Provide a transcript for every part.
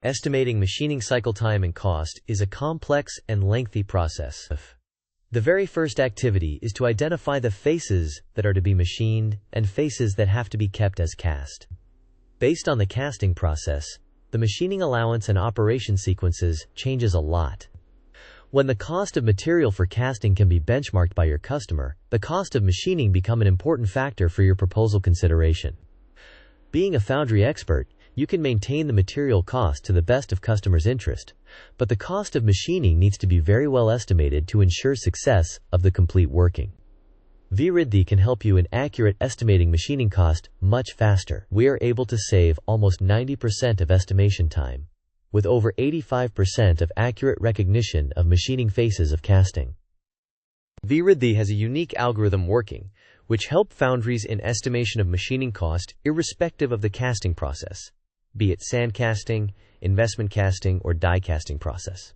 Estimating machining cycle time and cost is a complex and lengthy process. The very first activity is to identify the faces that are to be machined and faces that have to be kept as cast. Based on the casting process, the machining allowance and operation sequences changes a lot. When the cost of material for casting can be benchmarked by your customer, the cost of machining become an important factor for your proposal consideration. Being a foundry expert, you can maintain the material cost to the best of customers' interest, but the cost of machining needs to be very well estimated to ensure success of the complete working. VRiddhi can help you in accurate estimating machining cost much faster. We are able to save almost 90% of estimation time, with over 85% of accurate recognition of machining faces of casting. VRiddhi has a unique algorithm working, which help foundries in estimation of machining cost irrespective of the casting process, be it sand casting, investment casting, or die casting process.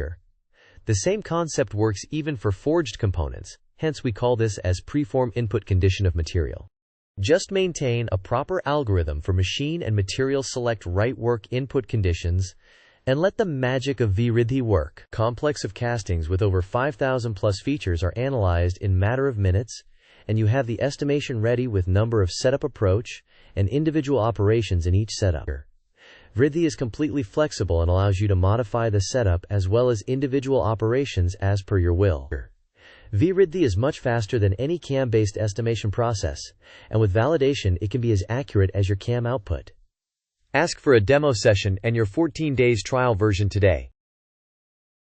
The same concept works even for forged components, hence we call this as preform input condition of material. Just maintain a proper algorithm for machine and material select right work input conditions, and let the magic of VRiddhi work. Complex of castings with over 5,000 plus features are analyzed in matter of minutes, and you have the estimation ready with number of setup approach and individual operations in each setup. VRiddhi is completely flexible and allows you to modify the setup as well as individual operations as per your will. VRiddhi is much faster than any CAM-based estimation process, and with validation it can be as accurate as your CAM output. Ask for a demo session and your 14 days trial version today.